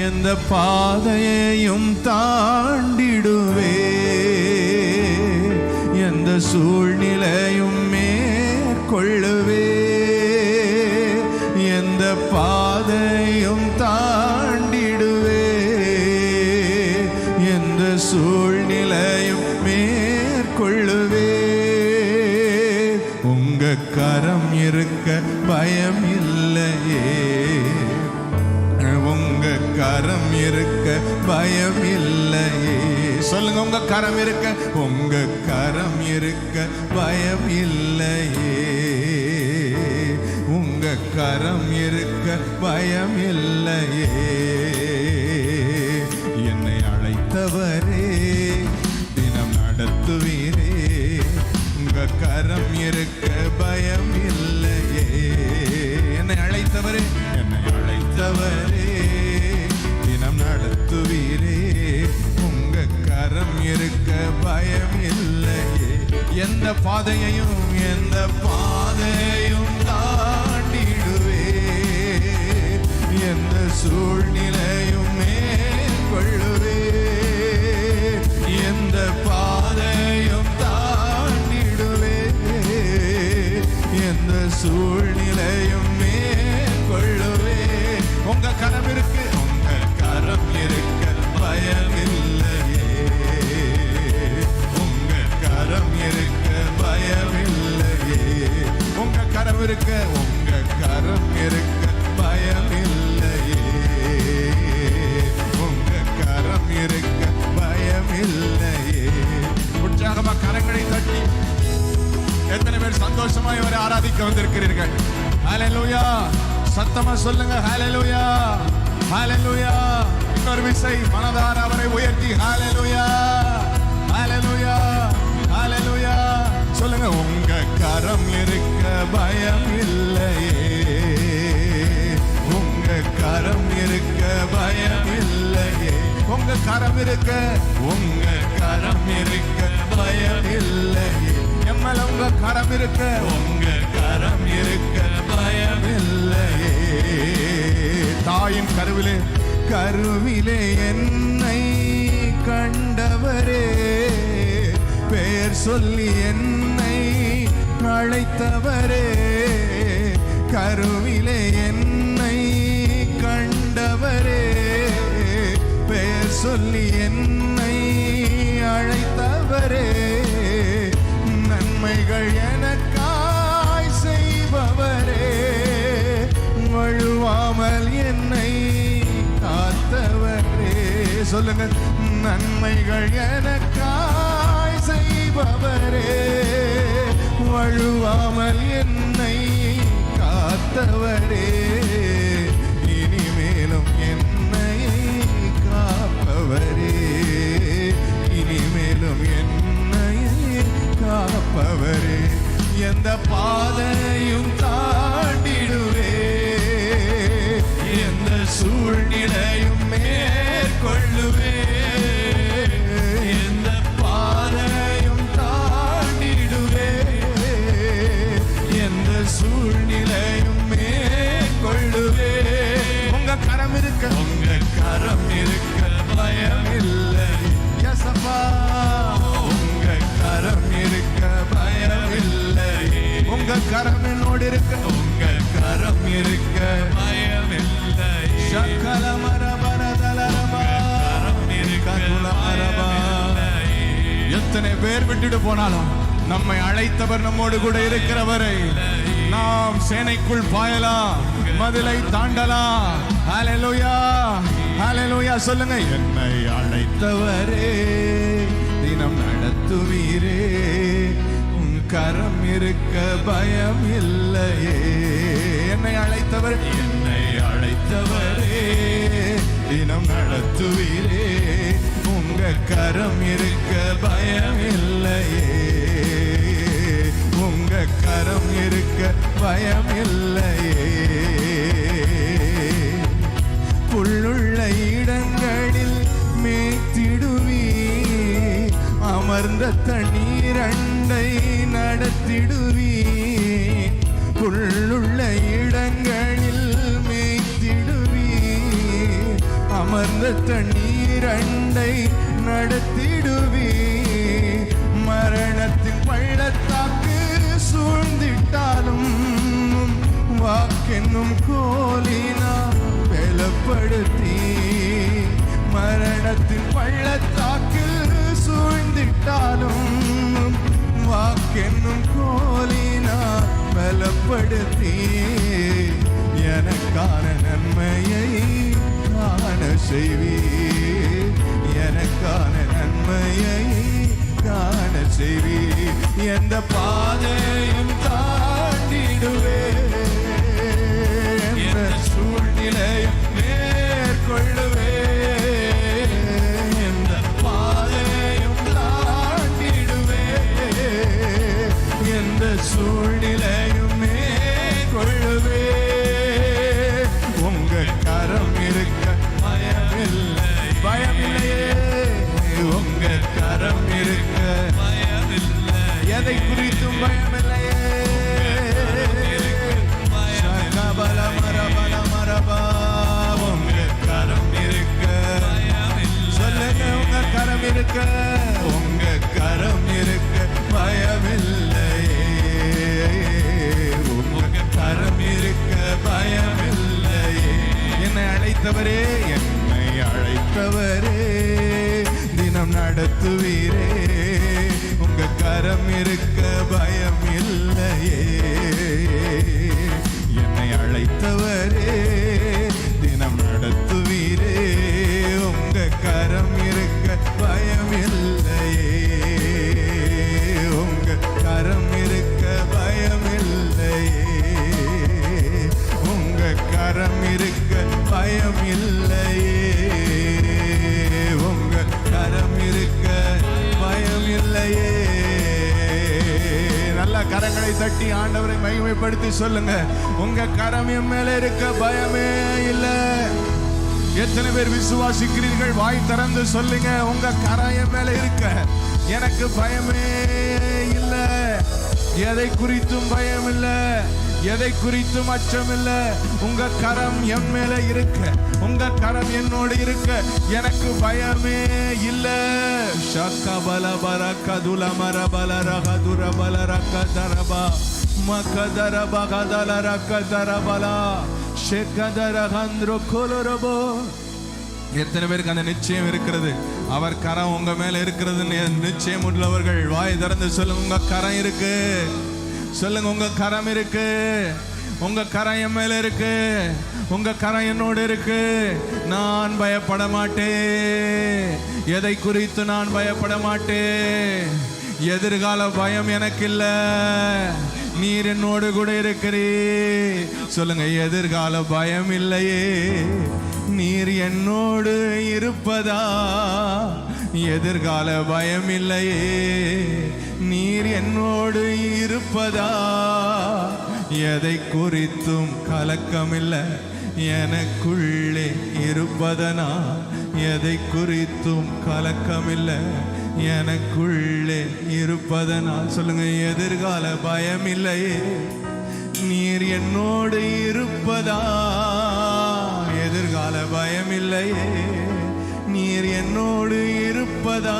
எந்த பாதையையும் தாண்டிடுவே, எந்த சூழ்நிலையும் மேற்கொள்ளுவே, எந்த பாதையும் தாண்டிடுவே, எந்த சூழ்நிலையும் மேற்கொள்ளுவே. உங்க கரம் இருக்க பயம் இல்லையே, உங்க கரம் இருக்க பயம் இல்லையே. சொல்லுங்க, உங்க கரம் இருக்க, உங்க கரம் இருக்க பயம் இல்லையே, உங்க கரம் இருக்க பயம் இல்லையே. என்னை அழைத்தவரே தினம் நடத்துவீரே, உங்க கரம் இருக்க பயம் இல்லையே. என்னை அழைத்தவரே, என்னை அழைத்தவரே தினம் நடத்துவீரே, உங்க கரம் இருக்க பயம் இல்லையே. எந்த பாதையையும் எந்த பாதையும் தாண்டிடுவே, எந்த சூழ்நிலையும் மேற்கொள்ளுவே, எந்த பாதையும் தாண்டிடுவே, எந்த சூழ்நிலையும் மேற்கொள்ளுவே. உங்க கரம் இருக்கு, உங்க கரம் இருக்க பயம் இல்லையே, உங்க கரம் இருக்க பயம் இல்லையே. உங்க கரம் இருக்க, உங்க கரம் இருக்க பயம் இல்லையே, உங்க கரம் இருக்க பயம் இல்லையே. உற்சாகமா கரங்களை தட்டி எத்தனை பேர் சந்தோஷமாய் அவரை ஆராதிக்க வந்திருக்கிறீர்கள்? ஹல்லேலூயா. சத்தமா சொல்லுங்க, ஹல்லேலூயா, ஹல்லேலூயா. இன்னொரு விசை மனதார அவரை உயர்த்தி ஹல்லேலூயா, ஹல்லேலூயா, ஹல்லேலூயா சொல்லுங்க. உங்க கரம் இருக்க பயம் இல்லையே, உங்க கரம் இருக்க பயம் இல்லையே. உங்க கரம் இருக்க, உங்க கரம் இருக்க பயம் இல்லையே. எம்மல உங்க கரம் இருக்க, உங்க கரம் இருக்க பயம் இல்லையே. தாயின் கருவிலே, கருவிலே என்னை கண்டவரே, பெயர் சொல்லி என்னை அழைத்தவரே, கருவிலே என்னை கண்டவரே, பெயர் சொல்லி என்னை அழைத்தவரே, நன்மைகள் எனக்காய் செய்பவரே, வழுவாமல் என்னை காத்தவரே. சொல்லுங்க, நன்மைகள் எனக்காய் செய்பவரே, வழுவாமல் என்னை காத்தவரே, இனிமேலும் என்னை காப்பவரே, இனிமேலும் என்னை காப்பவரே. எந்த பாதையும் தாண்டிடுவே, எந்த சூழ்நிலையும் மேற்கொள்ளுவே, எந்த பாதையும் தாண்டிடுவே, எந்த சூழ்நிலையும் மேற்கொள்ளுவே. உங்க கரம் இருக்க, உங்க கரம் இருக்க பயம் இல்லை. யேசப்பா, உங்க கரம் இருக்க பயம் இல்லை. உங்க கரம் என்னோடு இருக்க, உங்க கரம் இருக்க பயம் இல்லை. சகல மரபரதலரபா, கருளமரபா. எத்தனை பேர் விட்டுட்டு போனாலும் நம்மை அழைத்தவர் நம்மோடு கூட இருக்கிறவரை நாம் சேனைக்குள் பாயலாம், மதிலை தாண்டலாம். ஹல்லேலூயா, ஹல்லேலூயா சொல்லுங்க. என்னை அழைத்தவரே தினம் நடத்துவீரே, உன் கரம் இருக்க பயம் இல்லையே. என்னை அழைத்தவர், என்னை அழைத்தவரே தினம் நடத்துவீரே, உங்க கரம் இருக்க பயம் இல்லையே, உங்க கரம் இருக்க பயம் இல்லையே. புல்லுள்ள இடங்களில் மேய்த்திடுவீ, அமர்ந்த தண்ணீர் அண்டை நடத்திடுவீ. புல்லுள்ள இடங்களில் மேய்த்திடுவீ, அமர்ந்த தண்ணீர் அண்டை நடத்திடுவி. மரணத்தின் பள்ளத்தாக்கு சூழ்ந்திட்டாலும் வாக்கென்னும் கோலினா பலப்படுத்தி. மரணத்தின் பள்ளத்தாக்கில் சூழ்ந்திட்டாலும் வாக்கென்னும் கோலினா பலப்படுத்தி. எனக்கான நன்மையை காண செய்வி. எனக்கான நன்மையை காண செய்வி. எந்த பாதையும் தாண்டிடுவே. எந்த சூழ்நிலையும் மேற்கொள்ளுவே. எந்த பாதையும் தாண்டிடுவே. எந்த சூழ்நிலையும் மேற்கொள்ளுவே. உங்க கரம் இருக்க பயமில்லை. பயமில்லையே. உங்க கரம் இருக்க பயமில்லை. எதை குறித்தும் பயமில்லையே. சகபல மரபல மரபா. உங்க கரம் இருக்க சொல்லுங்க. உங்க கரம் இருக்க. உங்க கரம் இருக்க பயமில்லையே. உங்க கரம் இருக்க பயமில்லையே. என்னை அழைத்தவரே, என்னை அழைத்தவரே, தினம் நடத்துவீரே. உங்க கரம் இருக்க பயம் இல்லையே. என்னை அழைத்தவரே, தினம் நடத்துவீரே. உங்க கரம் இருக்க பயம் இல்லையே. உங்க கரம் இருக்க பயம் இல்லையே. உங்க கரம் இருக்க பயம் இல்லையே. உங்க கரம் இருக்க பயம் இல்லையே. நல்ல கரங்களை தட்டி ஆண்டவரை மகிமைப்படுத்தி சொல்லுங்க. உங்க கரம் என் மேல இருக்க பயமே இல்லை. எத்தனை பேர் விசுவாசிக்கிறீர்கள்? வாய் திறந்து சொல்லுங்க. உங்க கரம் என் மேல இருக்க எனக்கு பயமே இல்லை. எதை குறித்தும் பயம் இல்லை. எதை குறித்தும் அச்சம் இல்லை. உங்க கரம் என் மேல இருக்க, உங்க கரம் என்னோடு இருக்க எனக்கு பயமே இல்லை. ஷக்கபல பரகதுல மரபல ரகதுர பல ரகதரபா மக்கதர பகதல ரகதரபலா ஷெக்கதர ஹந்த்ரோ கொலரபோ. எத்தனை பேருக்கு அந்த நிச்சயம் இருக்கிறது? அவர் கரம் உங்க மேல இருக்கிறதுன்னு நிச்சயம் உள்ளவர்கள் வாய் திறந்து சொல்லுங்க. உங்க கரம் இருக்கு. சொல்லுங்க. உங்க கரம் இருக்கு. உங்க கரம் என் மேல இருக்கு. உங்க கரம் என்னோடு இருக்கு. நான் பயப்பட மாட்டேன். எதை குறித்து நான் பயப்பட மாட்டேன். எதிர்கால பயம் எனக்கு இல்ல. நீர் என்னோடு கூட இருக்கிறீர். சொல்லுங்க. எதிர்கால பயம் இல்லையே. நீர் என்னோடு இருப்பதா. எதிர்கால பயம் இல்லையே. நீர் என்னோடு இருப்பதா. எதை குறித்தும் கலக்கமில்லை எனக்குள்ளே இருப்பதனா. எதை குறித்தும் கலக்கமில்லை எனக்குள்ளே இருப்பதனா. சொல்லுங்க. எதிர்கால பயம் இல்லையே. நீர் என்னோடு இருப்பதா. எதிர்கால பயம் இல்லையே. நீர் என்னோடு இருப்பதா.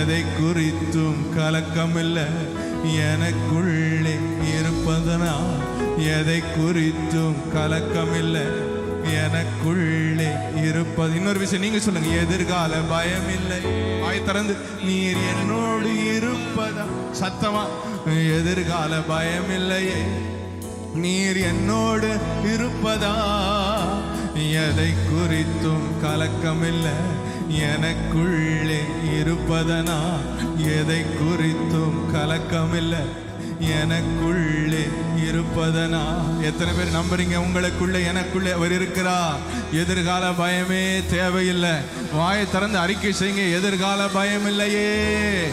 எதை குறித்தும் கலக்கமில்லை எனக்குள்ளே இருப்பதனா. எதை குறித்தும் கலக்கமில்லை எனக்குள்ளே இருப்பது. இன்னொரு விஷயம் நீங்க சொல்லுங்க. எதிர்கால பயம் இல்லை. வாய் திறந்து நீர் என்னோடு இருப்பதா. சத்தமா. எதிர்கால பயம் இல்லையே. நீர் என்னோடு இருப்பதா. எதை குறித்தும் கலக்கமில்லை எனக்குள்ளே இருப்பதனா. எதை குறித்தும் கலக்கமில்லை எனக்குள்ளே இருப்பதனா. எத்தனை பேர் நம்புறீங்க? உங்களுக்குள்ளே எனக்குள்ளே அவர் இருக்கிறா. எதிர்கால பயமே தேவையில்லை. வாயை திறந்து அறிக்கை செய்யுங்க. எதிர்கால பயம் இல்லையே.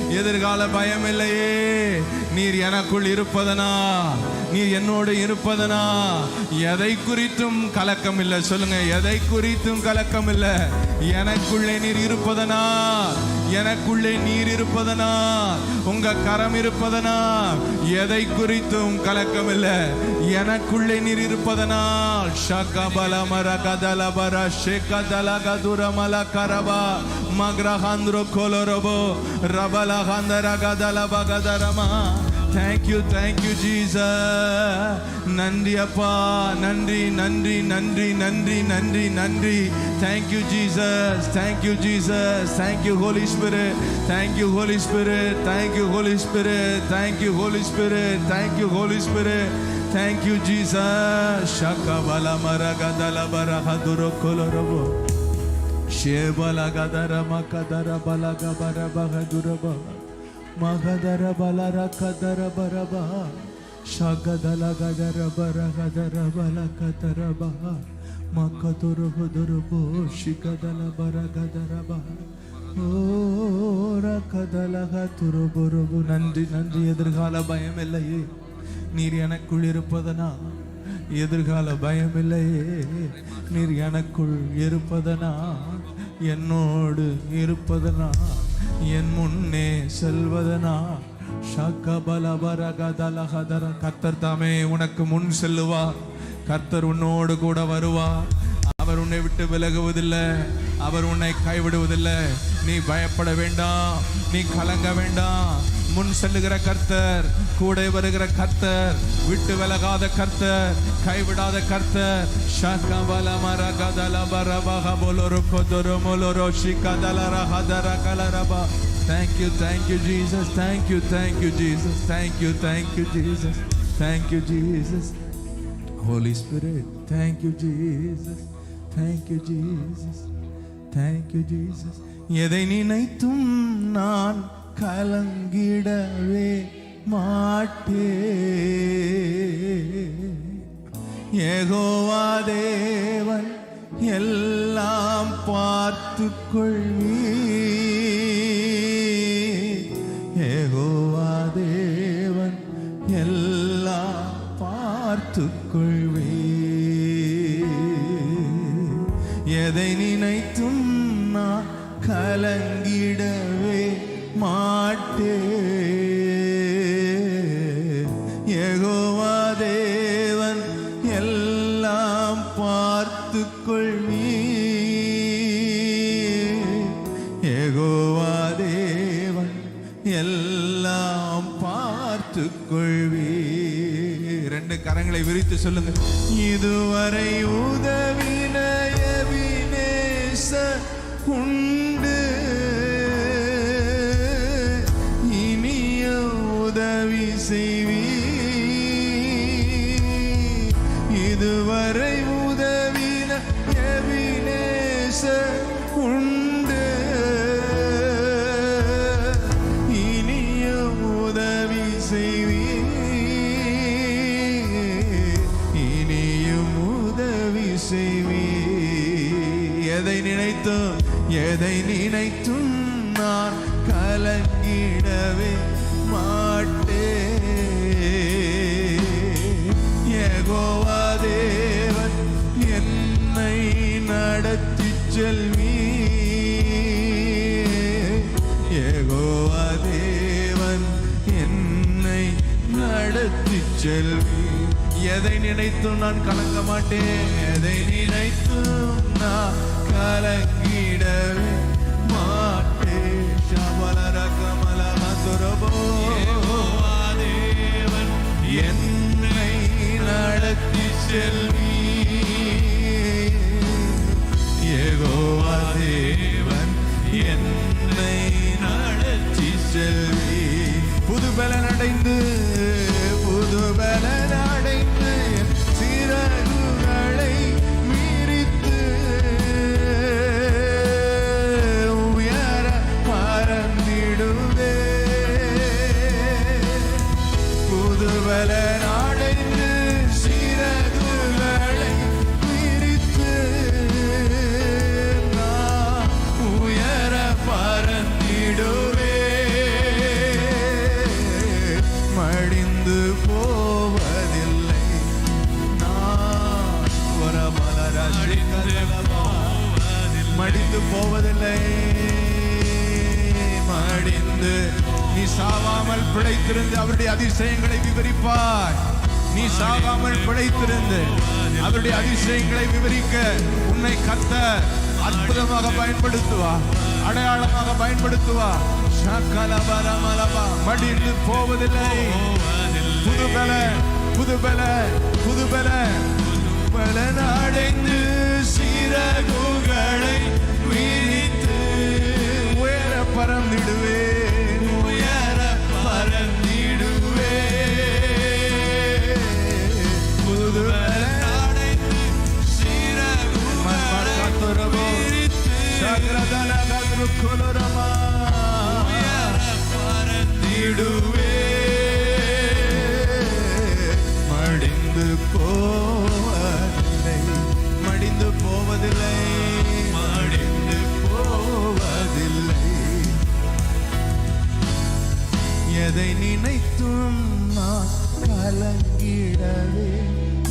எதிர்கால பயம் இல்லையே. நீர் எனக்குள் இருப்பதனா, நீர் என்னோடு இருப்பதனா எதை குறித்தும் கலக்கம் இல்லை. சொல்லுங்க, எதை குறித்தும் கலக்கம் இல்லை. எனக்குள்ளே நீர் இருப்பதனா, எனக்குள்ளே நீர் இருப்பதனா, உங்க கரம் இருப்பதனா எதை குறித்தும் கலக்கம் இல்லை. எனக்குள்ளே நீர் இருப்பதனா ஷகபல மரகதல பர ஷேகதல கதுரமல கரபா மக்ரஹாந்திரோ கோலரபோ ரபல ஹந்தர கதல பகதரமா. Thank you Jesus. நன்றி அப்பா, நன்றி நன்றி நன்றி நன்றி நன்றி நன்றி. Thank you Jesus, thank you Jesus, thank you Holy Spirit, thank you Holy Spirit, thank you Holy Spirit, thank you Holy Spirit, thank you Holy Spirit, thank you Jesus. Shakabala maragadala barahaduro kolorobo shebala gadara makadara balaga barabahaduraba Magadara balara kadara baraba shagadala gadara baragadara balakadara baha makaduru hudurubu shikadala baragadara baha ora kadala haturuburubu. நன்றி நன்றி. எதிர்கால பயம் இல்லையே, நீர் எனக்குள் இருப்பதனா. எதிர்கால பயம் இல்லையே, நீர் எனக்குள் இருப்பதனா, என்னோடு இருப்பதனா, என் முன்னே செல்வதனா. கர்த்தர் தாமே உனக்கு முன் செல்லுவார். கர்த்தர் உன்னோடு கூட வருவார். அவர் உன்னை விட்டு விலகுவதில்லை, அவர் உன்னை கைவிடுவதில்லை. நீ பயப்பட வேண்டாம், நீ கலங்க வேண்டாம். முன் செல்லுகிற கர்த்தர், கூட வருகிற கர்த்தர், விட்டு விலகாத கர்த்தர், கைவிடாத கர்த்தர். ஷகபல மரகதல பரபஹ போலோரு கொதரு மோலோரு ஷிகதல ரஹதர கலரபா. Thank you Jesus, thank you Jesus, thank you Jesus, thank you Jesus. Holy Spirit, thank you Jesus, thank you Jesus, thank you Jesus. எதை நினைத்தும் நான் கலங்கிடவே மாட்டேன். யெகோவா தேவன் எல்லாம் பார்த்துக் கொள்வீர். யெகோவா தேவன் எல்லாம் பார்த்துக் கொள்வீர். எதை நினைத்தும் நான் கலங்கிடவே மாட்டேன். யெகோவா தேவன் எல்லாம் பார்த்துக் கொள்வீர். யெகோவா தேவன் எல்லாம் பார்த்துக் கொள்வீர். ரெண்டு கரங்களை விரித்து சொல்லுங்க. இதுவரை உதவின எபினேசர் உண்டு, இனிய உதவி செய்வீர். இதுவரை உதவின எபினேசர் உண்டு, இனிய உதவி செய்வீர், இனியும் உதவி செய்வீர். எதை நினைத்தும் நான் கலங்கிடவே மாட்டேன். யெகோவா தேவன் என்னை நடத்திச் செல்வீர். யெகோவா தேவன் என்னை நடத்திச் செல்வீர். எதை நினைத்தும் நான் கலங்க மாட்டேன். எதை நினைத்தும் நான் கலங்கிடவே மாட்டேன். யெகோவா தேவன் என்னை நடத்தி செல்வீர். யெகோவா தேவன் என்னை நடத்தி செல்வீர். புது பலன் அடைந்து என் சிறகுகளை விரித்து உயர பறந்திடுவே. புது பலன் அடைந்து சிறகுகளை விரித்து நான் உயர பறந்திடுவே. மடிந்து போவதில்லை. மடிந்து நீ சாவாமல் பிழைத்திருந்து அவருடைய அதிசயங்களை விவரிப்பாய். நீ சாகாமல் பிழைத்திருந்து அவருடைய அதிசயங்களை விவரிக்க உன்னை கர்த்தர் அற்புதமாக பயன்படுத்துவா, அடையாளமாக பயன்படுத்துவா. மடிந்து போவதில்லை. புதுபல புதுபல புதுபல பலனடைந்து சிறகுகளை விரித்து உயர பறந்திடுவேன், உயர பறந்திடுவேன். புதுபலனடைந்து சிறகுகளை விரித்து சகரதல கத்ருக்குலரமா உயர பறந்திடுவேன். மடிந்து போவதில்லை, மடிந்து போவதில்லை, மடிந்து போவதில்லை. எதை நினைத்தும் நான் கலங்கிடவே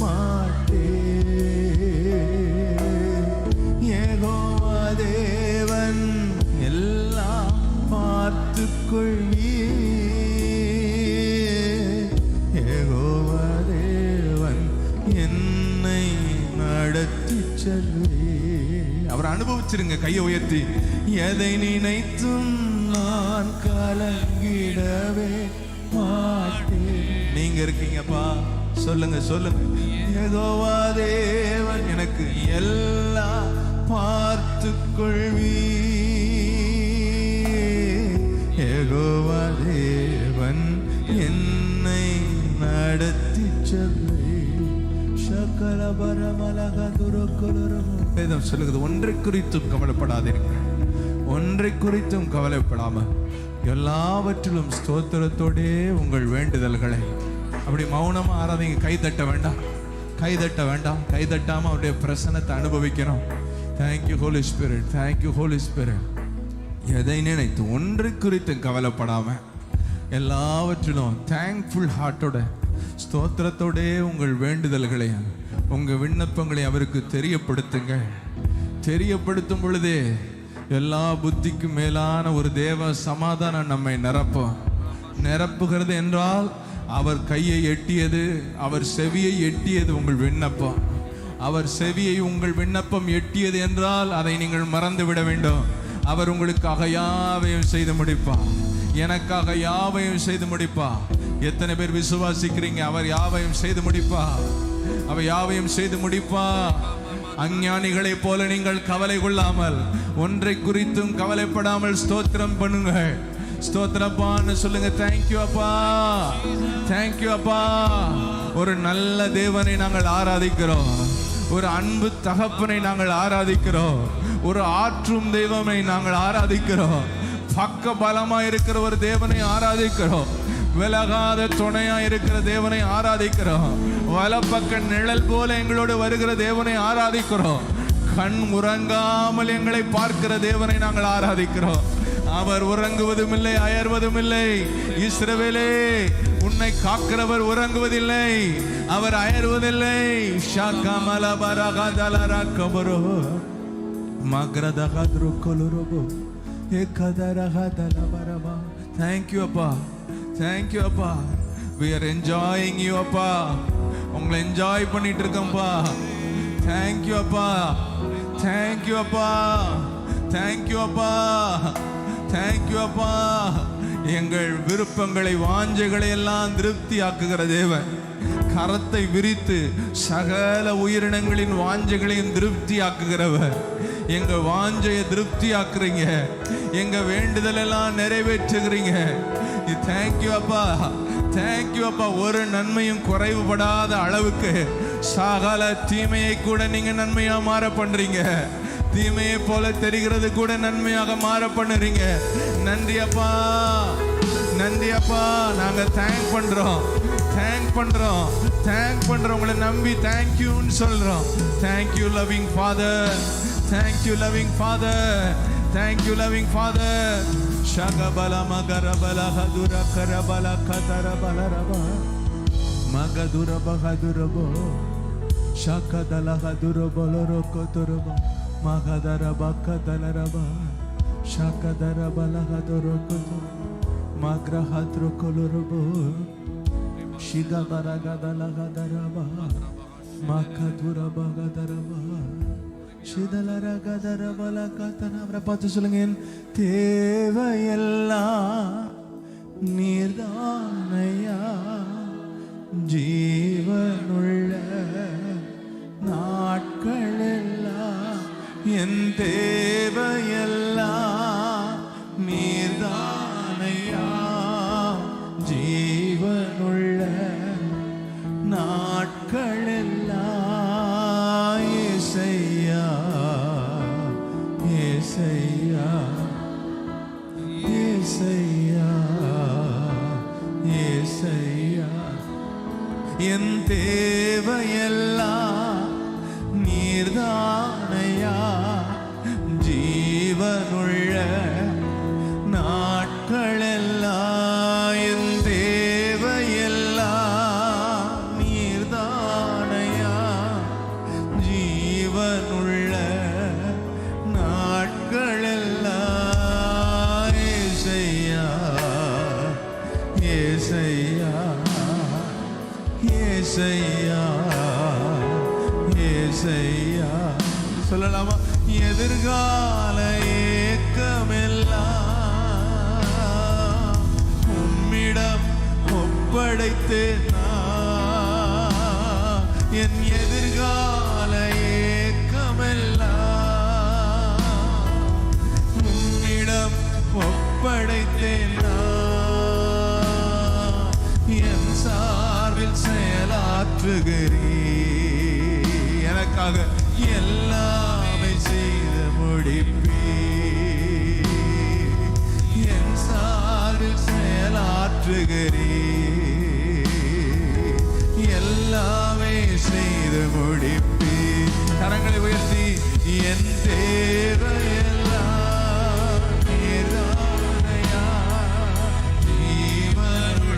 மாட்டேன். யெகோவா தேவன் எல்லாம் பார்த்துக் கொள்வீர். யெகோவா தேவன் என்னை நடத்தி செல்வீர். அவர் அனுபவிச்சிருங்க, கையை உயர்த்தி. எதை நினைத்தும் நான் கலங்கிடவே மாட்டேன். நீங்க இருக்கீங்கப்பா, சொல்லுங்க சொல்லுங்க. யெகோவா தேவன் எனக்கு எல்லாம் பார்த்துக் கொள்வீர். யெகோவா தேவன் என்னை நடத்தி செல்வீர். வேதம் சொல்லுகிறது, ஒன்றை குறித்தும் கவலைப்படாதீர்கள். ஒன்றை குறித்தும் கவலைப்படாம எல்லாவற்றிலும் ஸ்தோத்திரத்தோடே உங்கள் வேண்டுதல்களை அப்படி மௌனமா ஆராதிங்க. கை தட்ட வேண்டாம், கை தட்ட வேண்டாம். கை தட்டாம அவருடைய பிரசன்னத்தை அனுபவிக்கணும். Thank you Holy Spirit, thank you Holy Spirit. எதை நினைத்து ஒன்றை குறித்தும் கவலைப்படாம எல்லாவற்றிலும் தேங்க்ஃபுல் ஹார்ட்டோட ஸ்தோத்திரத்தோடே உங்கள் வேண்டுதல்களை உங்க விண்ணப்பங்களை அவருக்கு தெரியப்படுத்துங்க. தெரியப்படுத்தும் பொழுதே எல்லா புத்திக்கும் மேலான ஒரு தேவ சமாதானம் நம்மை நிரப்புகிறது என்றால் அவர் கையை எட்டியது, அவர் செவியை எட்டியது உங்கள் விண்ணப்பம். அவர் செவியை உங்கள் விண்ணப்பம் எட்டியது என்றால் அதை நீங்கள் மறந்து விட வேண்டும். அவர் உங்களுக்காக யாவையும் செய்து முடிப்பார், எனக்காக யாவையும் செய்து முடிப்பார். எத்தனை பேர் விசுவாசிக்கிறீங்க? அவர் யாவையும் செய்து முடிப்பார், அவர் யாவையும் செய்து முடிப்பார். அஞ்ஞானிகளை போல நீங்கள் கவலை கொள்ளாமல், ஒன்றை குறித்தும் கவலைப்படாமல் ஸ்தோத்திரம் பண்ணுங்கள். ஸ்தோத்திரப்பான்னு சொல்லுங்க. தேங்க்யூ அப்பா, தேங்க்யூ அப்பா. ஒரு நல்ல தேவனை நாங்கள் ஆராதிக்கிறோம், ஒரு அன்பு தகப்பனை நாங்கள் ஆராதிக்கிறோம், ஒரு ஆற்றும் தெய்வனை நாங்கள் ஆராதிக்கிறோம், பக்க பலமா இருக்கிற ஒரு தேவனை ஆராதிக்கிறோம், விலகாத துணையா இருக்கிற தேவனை ஆராதிக்கிறோம், வலப்பக்க நிழல் போல எங்களோடு வருகிற தேவனை ஆராதிக்கிறோம், கண் உறங்காமல் எங்களை பார்க்கிற தேவனை நாங்கள் ஆராதிக்கிறோம். அவர் உறங்குவதும் இல்லை, அயர்வதும் இல்லை. இஸ்ரவேலே, உன்னை காக்கிறவர் உறங்குவதில்லை, அவர் அயர்வதில்லை. Thank you அப்பா, thank you அப்பா. We are enjoying you அப்பா, உங்களை என்ஜாய் பண்ணிட்டு இருக்கோம்ப்பா. Thank you அப்பா, thank you அப்பா, thank you அப்பா, thank you அப்பா. எங்கள் விருப்பங்களை வாஞ்சைகளை எல்லாம் திருப்தி ஆக்குகிற தேவன், கரத்தை விரித்து சகல உயிரினங்களின் வாஞ்சைகளையும் திருப்தி ஆக்குகிறவர். எங்க வாஞ்சையை திருப்தி ஆக்குறீங்க, எங்க வேண்டுதல் எல்லாம் நிறைவேற்றுகிறீங்க. தேங்க்யூ அப்பா, தேங்க்யூ அப்பா. ஒரு நன்மையும் குறைவுபடாத அளவுக்கு சகல தீமையை கூட நீங்க நன்மையா மாற பண்றீங்க. தீமையை போல தெரிகிறது கூட நன்மையாக மாற பண்ணுறீங்க. நன்றி அப்பா, நன்றி அப்பா. நாங்க தேங்க் பண்றோம், தேங்க் பண்றோம், தேங்க் பண்றோம். உங்களை நம்பி தேங்க்யூன்னு சொல்றோம். Thank you loving father, thank you loving father, thank you loving father. ஷகபல மகரபல ஹதுர கரபல கதரபல ரப மகதுர பகதுரபோ ஷகதல ஹதுர பலரோ கதுரபோ மகதர பக்கதலரபா ஷகதர பலகதொருகுது மக்ரஹத்ருகுலுருபு ஷிகபரகதலகதரபா மக்கதுரபகதரபா ஷிதலரகதரபலகதன. அவரை பார்த்து சொல்லுங்க, என் தேவையெல்லாம் நீர்தானையா, ஜீவனுள்ள நாட்களெல்லாம் என் தேவையெல்லாம் நீர்தானையா, ஜீவனுள்ள நாட்களெல்லாம் ஏசையா ஏசையா ஏசையா ஏசையா. என் தேவையெல்லாம் நீர்தானையா, ஜீவனுள்ள நாட்களெல்லாம் என் தேவையெல்லாம் நீர்தானையா, ஜீவனுள்ள நாட்களெல்லாம் ஏசையா ஏசையா ஏசையா ஏசையா. சொல்லலாமா? எதிர்கால ஏக்கமெல்லாம் உம்மிடம் ஒப்படைத்தேன் நான். என் எதிர்கால ஏக்கமெல்லாம் உம்மிடம் ஒப்படைத்தேன் நான். என் சார்பில் செயலாற்றுகிறீர், எனக்காக எல்லாமே செய்து முடிப்பீர். என் சார்பில் செயலாற்றுகிறீர், எல்லாமே செய்து முடிப்பீர். கரங்களை உயர்த்தி, என் தேவையெல்லாம் நீர்தானையா, ஜீவனுள்ள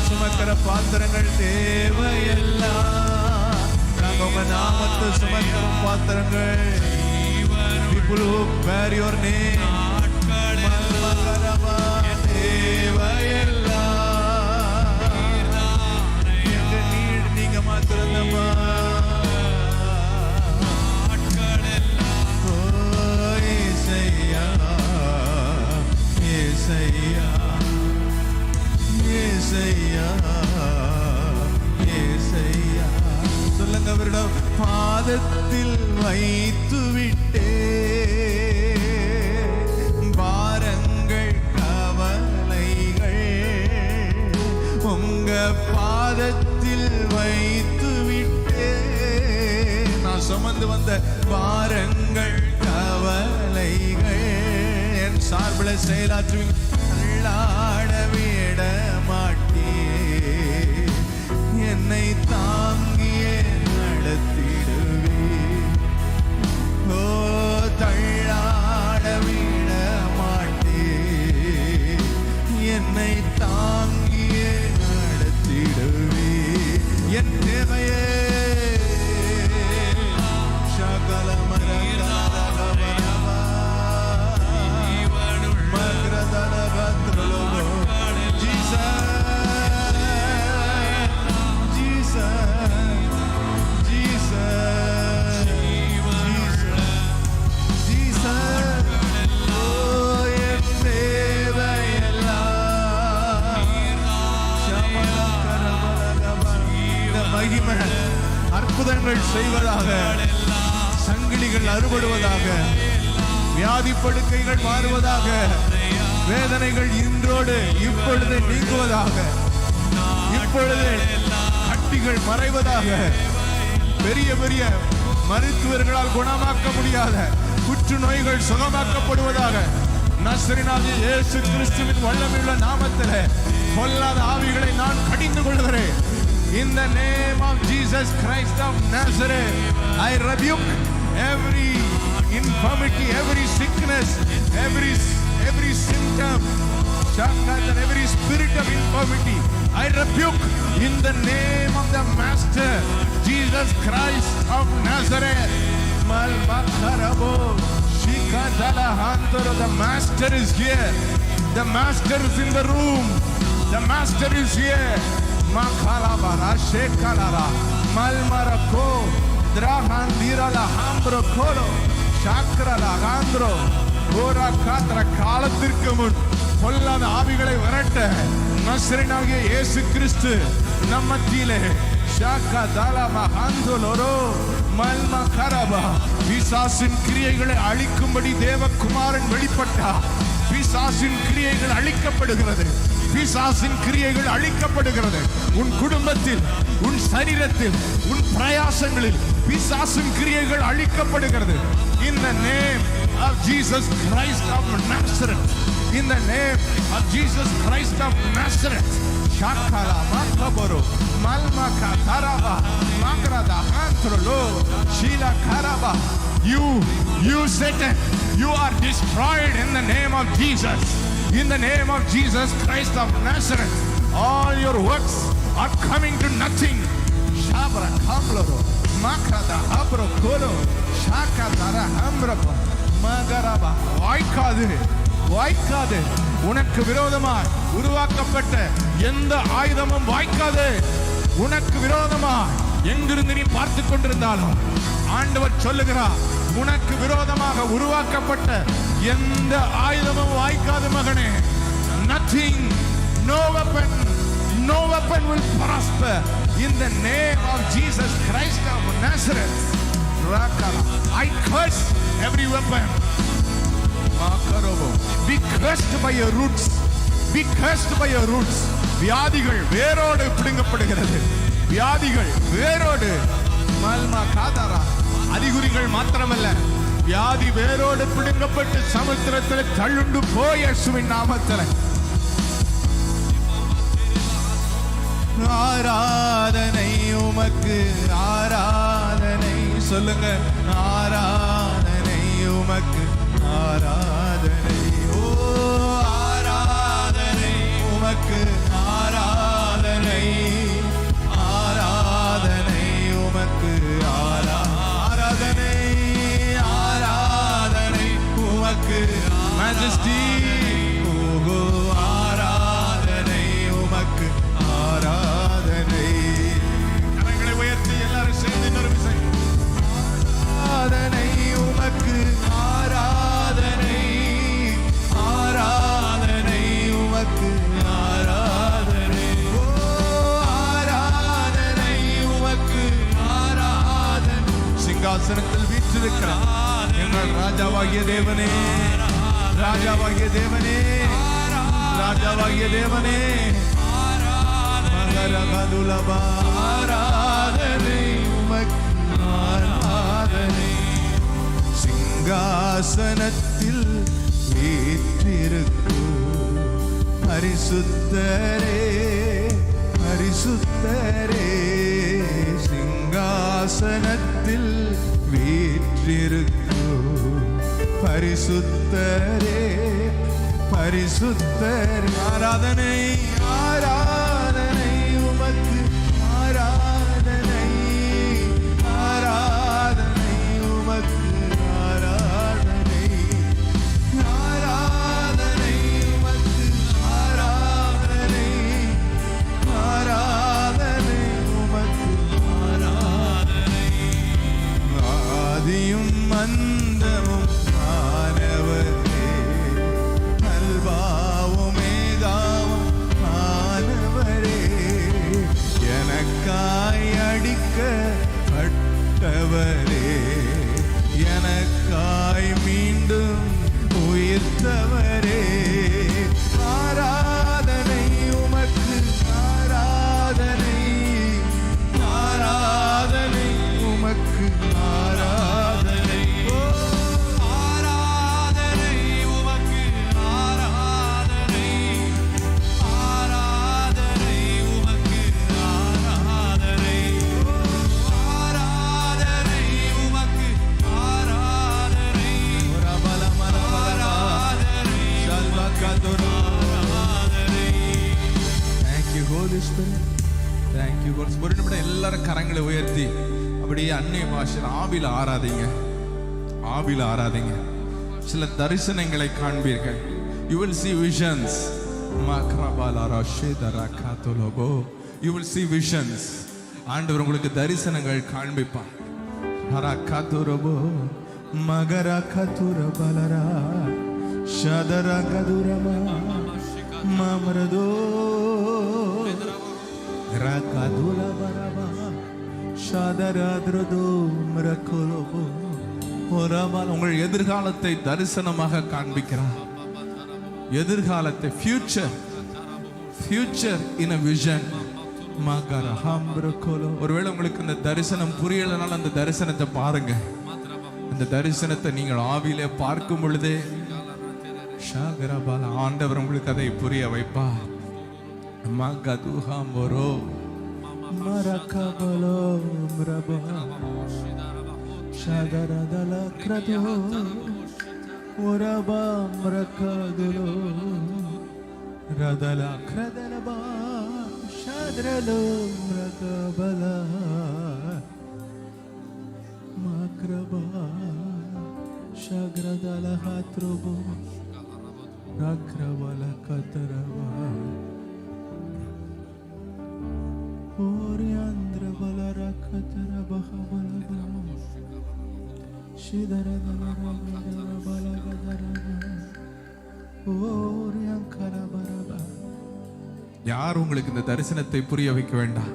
சுமக்கிற பாத்திரங்கள் தேவையெல்லாம், நாங்க உங்க நாமத்தை சுமக்கிற பாத்திரங்கள். People who bear your name, தேவையெல்லாம் எங்க நீர் நீங்க மாத்திரமா. ஏசையா ஏசையா ஏசையா ஏசையா. சொல்லுங்க, அவரிடம் பாதத்தில் வைத்து விட்டே பாரங்கள் கவலைகள், உங்க பாதத்தில் வைத்து விட்டே. நான் சுமந்து வந்த பாரங்கள் கவலைகள் என் சார்பில் செயலாற்றுவீங்க. தள்ளாட விட மாட்டீர், என்னை தாங்கியே நடத்திடுவீர். ஓ, தள்ளாட விட மாட்டீர், என்னை தாங்கியே நடத்திடுவீர். என் தேவையே சகல அற்புதங்கள் செய்வதாக, சங்கிலிகள் அறுபடுவதாக, வியாதி படுக்கைகள் மாறுவதாக, வேதனைகள் இன்றோடு இப்பொழுது நீங்குவதாக, இப்பொழுது கட்டிகள் மறைவதாக, பெரிய பெரிய மருத்துவர்களால் குணமாக்க முடியாத புற்றுநோய்கள் சுகமாக்கப்படுவதாக. நசரேயனாகிய இயேசு கிறிஸ்துவின் வல்லமையுள்ள நாமத்திலே பொல்லாத ஆவிகளை நான் கடிந்து கொள்கிறேன். In the name of Jesus Christ of Nazareth, I rebuke every infirmity, every sickness, every symptom, and every spirit of infirmity, I rebuke in the name of the Master Jesus Christ of Nazareth. The Master is here. The Master is in the room. The Master is here. Makalabara shekalara malmarako drahandirala hambro kolo shakrala gandro ora katra காலத்திற்கு முன் பொல்லாத ஆவிகளை விரட்ட நசரேயனாகிய இயேசு கிறிஸ்து நம் மத்தியிலே ஷாக்கா தாலமா ஹந்தோலோரோ மல்மா கரபா பிசாசின் கிரியைகளை அழிக்கும்படி தேவகுமாரன் வெளிப்பட்டார். பிசாசின் கிரியைகள் அழிக்கப்படுகிறது. பிசாசின் கிரியைகள் அழிக்கப்படுகிறது. உன் குடும்பத்தில், உன் சரீரத்தில், உன் பிரயாசங்களில் பிசாசின் கிரியைகள் அழிக்கப்படுகிறது. In the name of Jesus Christ of Nazareth. In the name of Jesus Christ of Nazareth. Shakala makaboro malmaka taraba makrada antrolo shila karaba. You Satan, you are destroyed in the name of Jesus. In the name of Jesus Christ of Nazareth, all your works are coming to nothing. Shabra kamloro makrada abro koro shakatara hambrapa magaraba. வாய்க்காது. உனக்கு விரோதமாய் உருவாக்கப்பட்ட எந்த ஆயுதமும் வாய்க்காது. உனக்கு விரோதமாய் எங்கிருந்து நீ பார்த்து கொண்டிருந்தாலும் ஆண்டவர் சொல்லுகிறார், உனக்கு விரோதமாக உருவாக்கப்பட்ட எந்த ஆயுதமும் வாய்க்காது மகனே. Nothing, no weapon will prosper in the name of Jesus Christ of Nazareth. I curse every weapon. Be cursed by your roots. Be cursed by your roots. வியாதிகள் வேரோடு பிடுங்கப்படுகிறது. வியாதிகள் வேரோடு மல்மா காதாரா. அறிகுறிகள் மாத்திரமல்ல, வியாதி வேரோடு பிடுங்கப்பட்டு சமுத்திரத்தில் தள்ளுண்டு போய் இயேசுவின் நாமத்தில். ஆராதனை உமக்கு, ஆராதனை சொல்லுங்க. ஆராதனை உமக்கு, ஆராதனை. ஓ ஆராதனை உமக்கு, ஆராதனை. ஆராதனை உமக்கு, ஆராதனை. ஆராதனை உமக்கு Majesty. ஓ ஆராதனை உமக்கு, ஆராதனை. கரங்களை உயர்த்தி எல்லாரும் சேர்ந்து இன்னொரு விசை. ஆராதனை உமக்கு, ஆராதனை. ஆராதனை உமக்கு, ஆராதனை. ஓ ஆராதனை உமக்கு, ஆராதனை. சிங்காசனத்தில் வீற்றிருக்கிறார் எங்கள் ராஜாவாகிய தேவனே, ராஜாவாகிய தேவனே, ராஜாவாகிய தேவனே. மகரகதுலபா. ஆராதனை உமக்கு, ஆராதனை. சிங்காசனத்தில் வீற்றிருக்கும் பரிசுத்தரே, பரிசுத்தரே. சிங்காசனத்தில் வீற்றிருக்கும் பரிசுத்தரே, பரிசுத்தரே. ஆராதனை, ஆராதனை உமக்கு, ஆராதனை. ஆராதனை உமக்கு, ஆராதனை. ஆராதனை உமக்கு, ஆராதனை. ஆராதனை உமக்கு, ஆராதனை. ஆதியும் அந்தமும் ஆனவரே, அல்பாவும் மேகாவும் ஆனவரே. Thank you Holy Spirit. Thank you Holy Spirit. ஒரு நிமிடம் எல்லாரும் கரங்களை உயர்த்தி அப்படியே அந்நிய பாஷையில் ஆவியில ஆராதிங்க. ஆவியில ஆராதிங்க. சில தரிசனங்களை காண்பீர்கள். You will see visions. You will see visions. ஆண்டவர் உங்களுக்கு தரிசனங்கள் காண்பிப்பார். ஹரகதுரபோ மகரகதுரபலரா ஷதரகதுரமா மமரதோ ரகதுலபரபா ஷதரத்ரதோ மரகலபோ ஒரபா. உங்கள் எதிர்காலத்தை தரிசனமாக காண்பிக்கிறார். எதிர்காலத்தை future in a vision. ஒருவேளை உங்களுக்கு இந்த தரிசனம் புரியலனால அந்த தரிசனத்தை பாருங்க. அந்த தரிசனத்தை நீங்கள் ஆவியிலே பார்க்கும் பொழுதே ஆண்டவர் உங்களுக்கு அதை புரிய வைப்பார். Shadralo mrakabala makraba shagradala hatrobo rakravala katarava oriandra bala rakataraba bala shidaradala bala gadarava oriankara baraba. யார் உங்களுக்கு இந்த தரிசனத்தை புரிய வைக்க வேண்டாம்.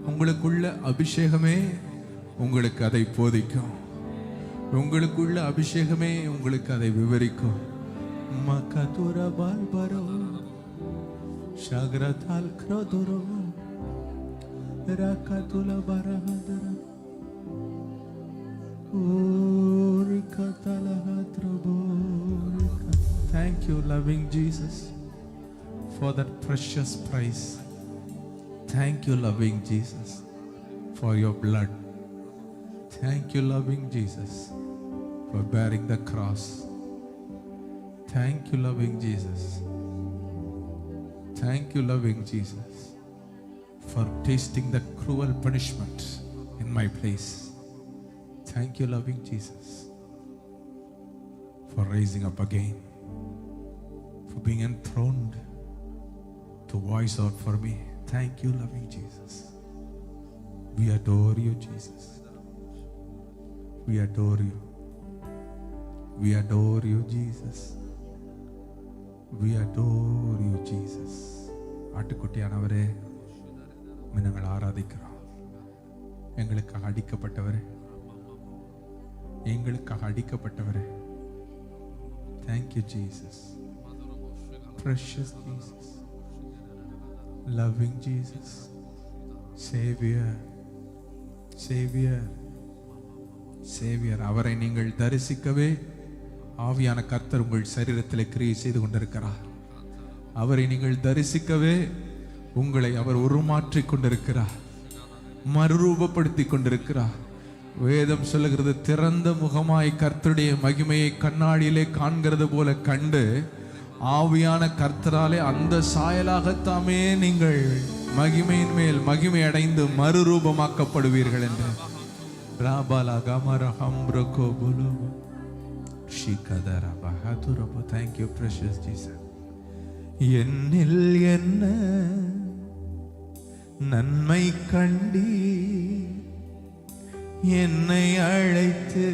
உங்களுக்குள்ள அபிஷேகமே உங்களுக்கு அதை போதிக்கும். உங்களுக்குள்ள அபிஷேகமே உங்களுக்கு அதை விவரிக்கும். மக்கதுர பால்பரோ ஷாக்ரதால் க்ரோதுரோ ரகதுல பரஹதர ஓரிகதலஹத்ரபோ. Thank you loving Jesus for that precious price. Thank you loving Jesus for your blood. Thank you loving Jesus for bearing the cross. Thank you loving Jesus. Thank you loving Jesus for tasting the cruel punishment in my place. Thank you loving Jesus for rising up again, for being enthroned to voice out for me. Thank you loving Jesus. We adore you Jesus. We adore you. We adore you Jesus. We adore you Jesus. ஆட்டுக்குட்டியானவரே நாங்கள் ஆராதிக்கிறோம். எங்களுக்காக அடிக்கப்பட்டவரே, எங்களுக்காக அடிக்கப்பட்டவரே. Thank you Jesus. Precious Jesus. Loving Jesus, Savior, Savior, Savior. அவரை நீங்கள் தரிசிக்கவே ஆவியான கர்த்தர் உங்கள் சரீரத்தில் கிரியை செய்து கொண்டிருக்கிறார். அவரை நீங்கள் தரிசிக்கவே உங்களை அவர் உருமாற்றிக் கொண்டிருக்கிறார், மறுரூபப்படுத்தி கொண்டிருக்கிறார். வேதம் சொல்லுகிறது, திறந்த முகமாய் கர்த்தருடைய மகிமையை கண்ணாடியிலே காண்கிறது போல கண்டு ஆவியான கர்த்தராலே அந்த சாயலாகத்தாமே நீங்கள் மகிமையின் மேல் மகிமை அடைந்து மறுரூபமாக்கப்படுவீர்கள் என்று. Thank you precious Jesus. என்னில் என்ன நன்மை கண்டி என்னை அழைத்து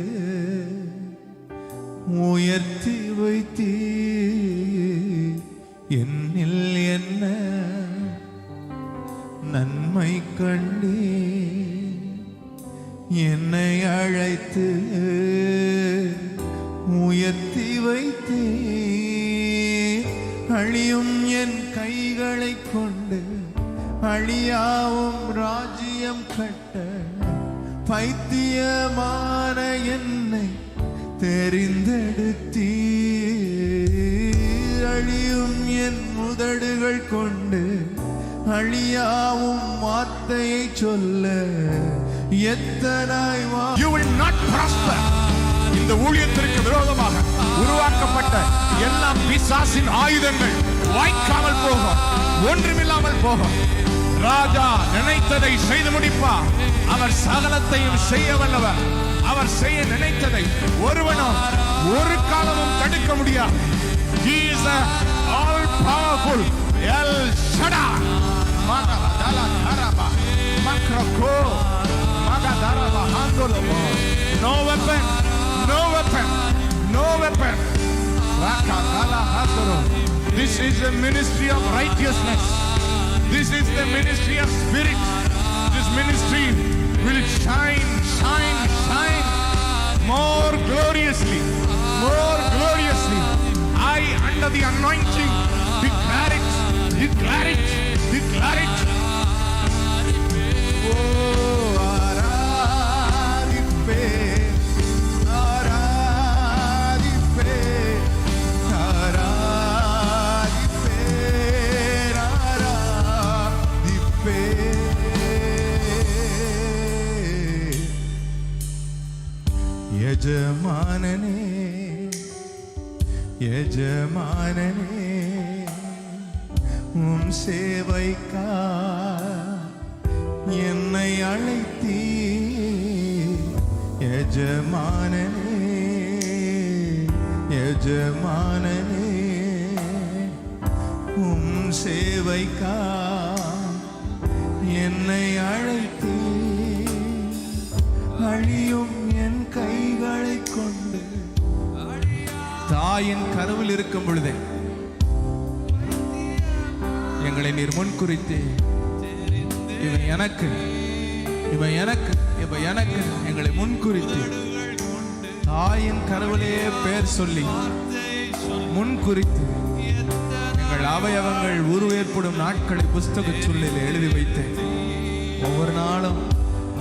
உயர்த்தி வைத்தீ. என்னில் என்ன நன்மை கண்டி என்னை அழைத்து உயர்த்தி வைத்தீ. அழியும் என் கைகளை கொண்டு அழியாவும் ராஜ்யம் கட்ட பைத்தியமான என்னை தெரிந்தெடுத்தீ. அழியும் என் உதடுகள் கொண்டு அழியாவும் வார்த்தையை சொல்ல எத்தனாய் You will not prosper. இந்த ஊழியத்திற்கு விரோதமாக உருவாக்கப்பட்ட எல்லா பிசாசின் ஆயுதங்கள் வாய்க்காமல் போகும், ஒன்றுமில்லாமல் போகும். ராஜா நினைத்ததை செய்து முடிப்பார். அவர் சகலத்தையும் செய்ய வல்லவர். அவர் செய்ய நினைத்ததை ஒருவனும் ஒரு காலமும் தடுக்க முடியாது. He is all powerful. El Shaddai. Magadala Karaba. Makroko. Magadara Handolobo. No weapon. No weapon. No weapon. Rakakala Handolo. This is the ministry of righteousness. This is the ministry of spirit. This ministry will shine, shine, shine more gloriously, more gloriously. I, under the anointing, declare it, declare it, declare it. Oh, Aradipe, Aradipe, Aradipe, Aradipe. Yajamanane, Yajamanane, சேவைக்கா என்னை அழைத்தீ. எஜமானனே, எஜமானனே, சேவைக்கா என்னை அழைத்தீ. அழியும் என் கைகளை கொண்டு தாயின் கருவில் இருக்கும் பொழுதே எங்களை நீர் முன்குறித்து இவன் எனக்கு, இவன் எனக்கு, இவன் எனக்கு எங்களை முன்குறித்து தாயின் கருவிலே பேர் சொல்லி முன்குறித்து எங்கள் அவயவங்கள் உருவேற்படும் நாட்களை புஸ்தக சொல்லில் எழுதி வைத்தேன். ஒவ்வொரு நாளும்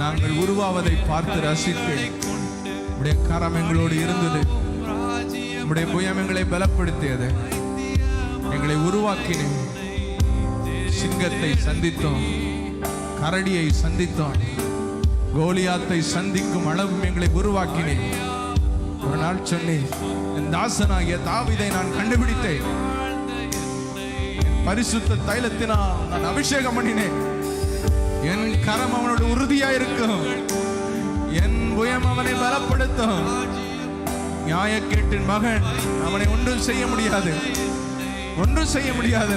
நாங்கள் உருவாவதை பார்த்து ரசித்தேன். உடைய கரம் எங்களோடு இருந்தது. உடைய புயம் எங்களை பலப்படுத்தியது. எங்களை உருவாக்கினேன். சிங்கத்தை சந்தித்தோம், கரடியை சந்தித்தோம், கோலியாத்தை சந்திக்கும் அளவும் எங்களை உருவாக்கினேன். ஒரு நாள் சொன்னேன், என் தாசனாகிய தாவீதை நான் கண்டுபிடித்தேன். பரிசுத்த தைலத்தினால் நான் அபிஷேகம் பண்ணினேன். என் கரம் அவனோட உறுதியா இருக்கும். என் புயம் அவனை பலப்படுத்தும். நியாயக்கேட்டின் மகன் அவனை ஒன்றும் செய்ய முடியாது, ஒன்றும் செய்ய முடியாது.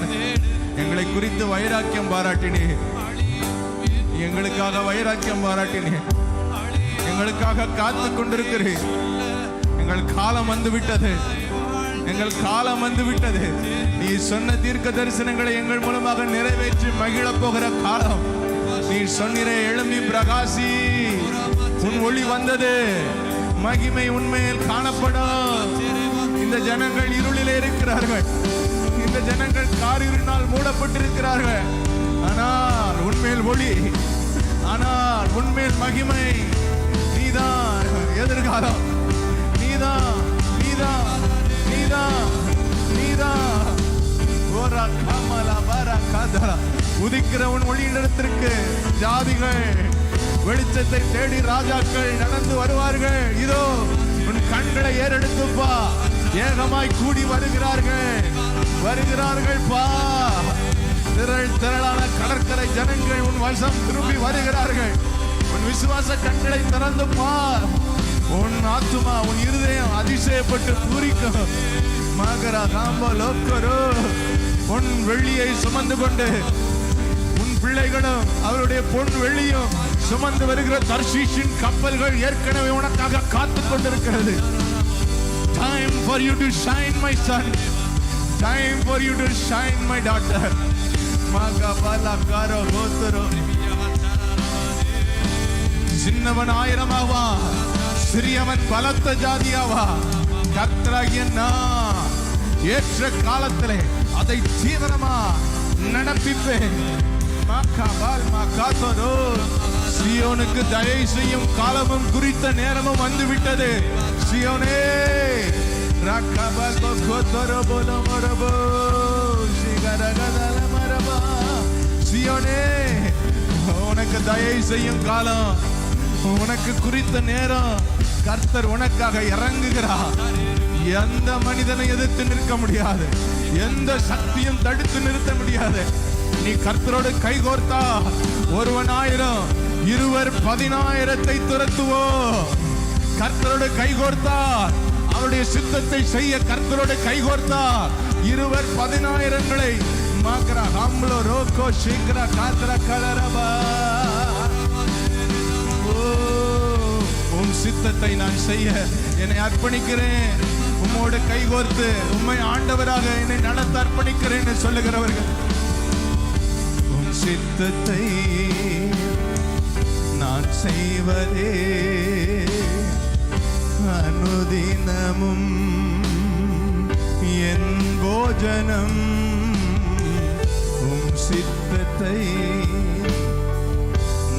எங்களை குறித்து வைராக்கியம் பாராட்டினே, எங்களுக்காக வைராக்கியம் பாராட்டினே, எங்களுக்காக காத்து கொண்டிருக்கிறேன். எங்கள் காலம் வந்து விட்டது, எங்கள் காலம் வந்து விட்டது. நீ சொன்ன தீர்க்க தரிசனங்களை எங்கள் மூலமாக நிறைவேற்றி மகிழ போகிற காலம். நீ சொன்னிற எழும்பி பிரகாசி, உன் ஒளி வந்தது, மகிமை உண்மையில் காணப்படும். இந்த ஜனங்கள் இருளிலே இருக்கிறார்கள், இந்த ஜனங்கள் காரிருளினால் மூடப்பட்டிருக்கிறார்கள். ஆனால் உண்மையில் ஒளி, ஆனால் உண்மையில் மகிமை. நீதான் எதிர்காலம், நீதான், நீதான், நீதான், நீதான். ஓரா காமலா பாரா காதரா. உதிக்கிற உன் ஒளியிடத்திற்கு ஜாதிகள் வெளிச்சத்தை தேடி ராஜாக்கள் நடந்து வருவார்கள். இதோ உன் கண்களை ஏறெடுத்துப்பா, ஏகமாய் கூடி வருகிறார்கள், வருகிறார்கள் பா. திரள் திரளான கடற்கரை ஜனங்கள் உன் வசம் திரும்பி வருகிறார்கள். உன் விசுவாச கண்களை திறந்து பார். உன் ஆத்துமா, உன் இருதயம் அதிசயப்பட்டு பூரிக்கும். மகரா காம்போ லோக்கரோ. உன் வெள்ளியை சுமந்து கொண்டு உன் பிள்ளைகளும் அவருடைய பொன் வெள்ளியும் சுமந்து வருகிற தர்ஷீஷின் கப்பல்கள் ஏற்கனவே உனக்காக காத்து கொண்டிருக்கிறது. Time for you to shine, my son. Time for you to shine, my daughter. Magabala karo gotro. சின்னவன் ஆயிரமாவா, சிறியவன் பலத்த ஜாதியாவா. கர்த்தராகிய நான் ஏற்ற காலத்திலே அதை தீவிரமா நடப்பிப்பேன். சியோனுக்கு தயை செய்யும் காலமும் குறித்த நேரமும் வந்துவிட்டது. சியோனே, சியோனே, உனக்கு தயை செய்யும் காலம், உனக்கு குறித்த நேரம் கர்த்தர் உனக்காக இறங்குகிறார். எந்த மனிதனை எதிர்த்து நிற்க முடியாது, எந்த சக்தியும் தடுத்து நிறுத்த முடியாது. நீ கர்த்தரோடு கைகோர்த்தா ஒருவன் 1000, இருவர் 10,000 துரத்துவோ. கர்த்தரோடு கைகோர்த்தா அவருடைய சித்தத்தை செய்ய கர்த்தரோடு கைகோர்த்தா இருவர் 10,000 மாக்கரா ஹம்லோ ரோக்கோ சீக்கிரா காத்ரா கலரபா. உம் சித்தத்தை நான் செய்ய என்னை அர்ப்பணிக்கிறேன். உம்மோடு கைகோர்த்து உம்மை ஆண்டவராக என்னை நடத்த அர்ப்பணிக்கிறேன் சொல்லுகிறவர்கள், உம் சித்தத்தை நான் செய்வதே அனுதினமும் என் போஜனம். உம் சித்தத்தை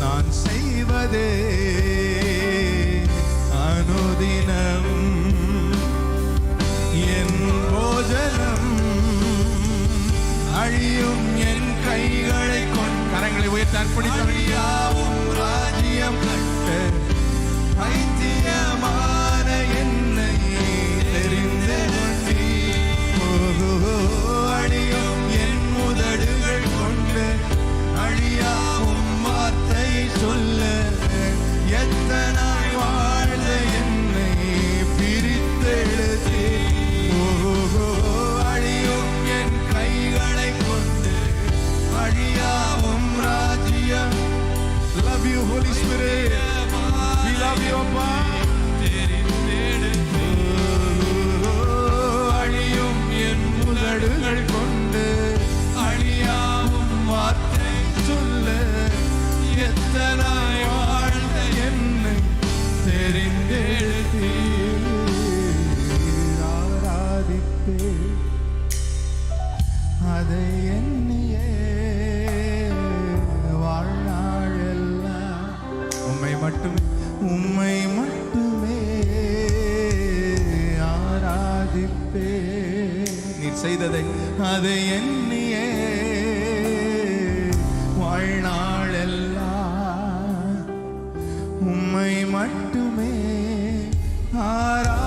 நான் செய்வதே அனுதினம் என் போஜனம். அழியும் என் கைகளை கரங்களை உயர்த்தி அர்ப்பணித்தவழியாவும் ராஜ்யம் கட்ட ஐத்தியமான என்னை தெரிந்து கொண்டீ. அழியும் என் முதடுகள் கொண்டு அழியாவும் வார்த்தையை சொல்ல எத்தனாய் வாழ்ந்த என்னை பிரித்தெழுதி. அழியும் என் கைகளை கொண்டு அழியாவும் ராஜ்யம். Love you Holy Spirit, we love you Appa. அழியும் என் முதடுகள் கொண்டு அழியாவும் வார்த்தை சொல்ல எத்தனாய் வாழ்ந்த என்னை தெரிந்தெழுதி. ஆராதிப்பே அதை எண்ணியே வாழ்நாளெல்லாம் உம்மை மட்டுமே ஆராதிப்பே. நீர் செய்ததை அதை எண்ணியே வாழ்நாளெல்லாம் உம்மை மட்டுமே ஆரா